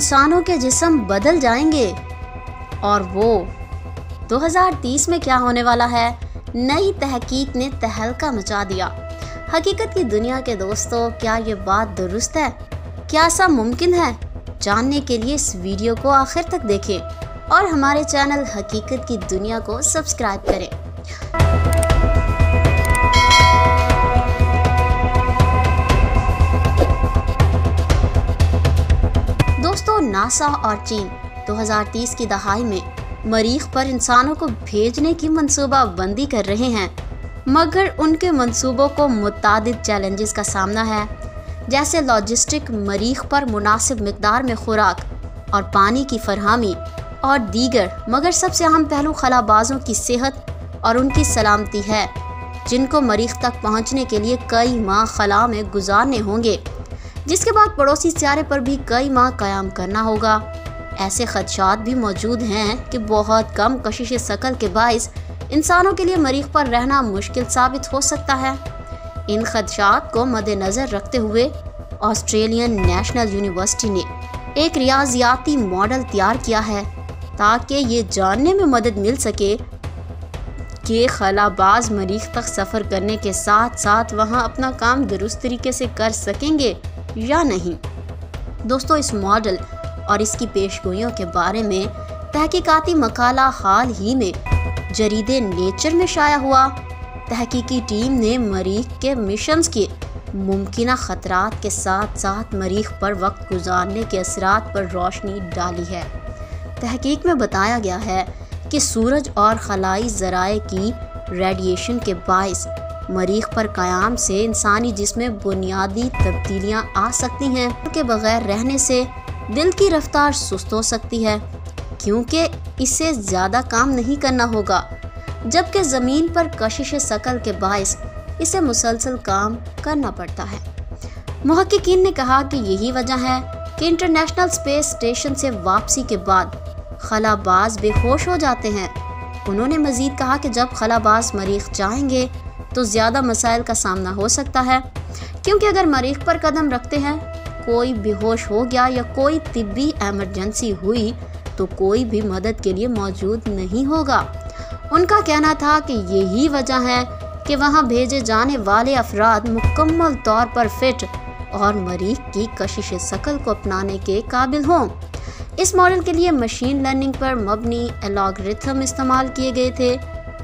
इंसानों के जिस्म बदल जाएंगे। और वो 2030 में क्या होने वाला है, नई तहकीक ने तहलका मचा दिया। हकीकत की दुनिया के दोस्तों, क्या ये बात दुरुस्त है? क्या ऐसा मुमकिन है? जानने के लिए इस वीडियो को आखिर तक देखें और हमारे चैनल हकीकत की दुनिया को सब्सक्राइब करें। दोस्तों, नासा और चीन 2030 की दहाई में मरीख पर इंसानों को भेजने की मंसूबाबंदी कर रहे हैं, मगर उनके मंसूबों को मुतादिद चैलेंजेस का सामना है, जैसे लॉजिस्टिक, मरीख पर मुनासिब मिकदार में खुराक और पानी की फरहमी और दीगर। मगर सबसे अहम पहलू खलाबाजों की सेहत और उनकी सलामती है, जिनको मरीख तक पहुंचने के लिए कई माह खला में गुजारने होंगे, जिसके बाद पड़ोसी सियारे पर भी कई माह क़याम करना होगा। ऐसे खदशात भी मौजूद हैं कि बहुत कम कशिश शकल के बाइस इंसानों के लिए मरीख पर रहना मुश्किल साबित हो सकता है। इन खदशात को मद्देनज़र रखते हुए ऑस्ट्रेलियन नेशनल यूनिवर्सिटी ने एक रियाजियाती मॉडल तैयार किया है, ताकि ये जानने में मदद मिल सके कि खलाबाज मरीख तक सफ़र करने के साथ साथ वहाँ अपना काम दुरुस्त तरीके से कर सकेंगे या नहीं। दोस्तों, इस मॉडल और इसकी पेशगोइयों के बारे में तहकीकाती मकाला हाल ही में जरीदे नेचर में शाया हुआ। तहकीकी टीम ने मरीख के मिशंस के मुमकिना ख़तरात के साथ साथ मरीख पर वक्त गुजारने के असरात पर रोशनी डाली है। तहकीक में बताया गया है कि सूरज और खलाई ज़राए की रेडिएशन के बाइस मरीख पर क़याम से इंसानी जिस्म में बुनियादी तब्दीलियाँ आ सकती हैं। के बगैर रहने से दिल की रफ्तार सुस्त हो सकती है, क्योंकि इसे ज़्यादा काम नहीं करना होगा, जबकि ज़मीन पर कशिश शकल के बाइस इसे मुसलसल काम करना पड़ता है। मुहक्किकीन ने कहा कि यही वजह है कि इंटरनेशनल स्पेस स्टेशन से वापसी के बाद खलाबाज बेहोश हो जाते हैं। उन्होंने मज़ीद कहा कि जब खलाबाज मरीख जाएंगे तो ज़्यादा मसाइल का सामना हो सकता है, क्योंकि अगर मरीख पर कदम रखते हैं कोई बेहोश हो गया या कोई तिब्बी एमरजेंसी हुई तो कोई भी मदद के लिए मौजूद नहीं होगा। उनका कहना था कि यही वजह है कि वहां भेजे जाने वाले अफराद मुकम्मल तौर पर फिट और मरीख की कशिश शकल को अपनाने के काबिल हों। इस मॉडल के लिए मशीन लर्निंग पर मबनी एल्गोरिथम इस्तेमाल किए गए थे,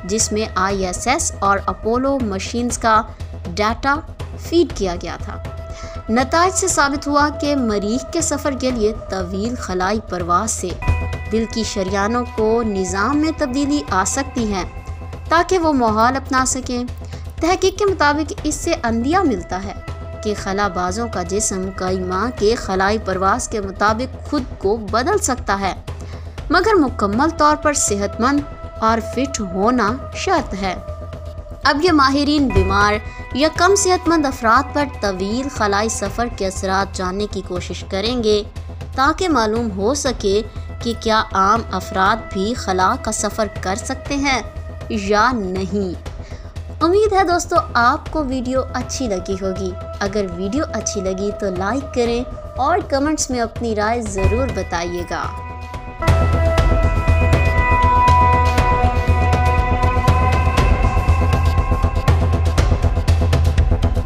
जिसमें ISS और अपोलो मशीन्स का डाटा फीड किया गया था। नताइज से साबित हुआ कि मरीख के सफ़र के लिए तवील खलाई परवाज से दिल की शरियानों को निज़ाम में तब्दीली आ सकती है, ताकि वो माहौल अपना सकें। तहकीक के मुताबिक इससे अंदिया मिलता है कि खलाबाजों का जिस्म कई माह के खलाई परवाज के मुताबिक खुद को बदल सकता है, मगर मुकम्मल तौर पर सेहतमंद और फिट होना शर्त है। अब ये माहिरीन बीमार या कम सेहतमंद अफराद पर तवील खलाई सफ़र के असरात जानने की कोशिश करेंगे, ताकि मालूम हो सके कि क्या आम अफराद भी खला का सफ़र कर सकते हैं या नहीं। उम्मीद है दोस्तों आपको वीडियो अच्छी लगी होगी। अगर वीडियो अच्छी लगी तो लाइक करें और कमेंट्स में अपनी राय ज़रूर बताइएगा।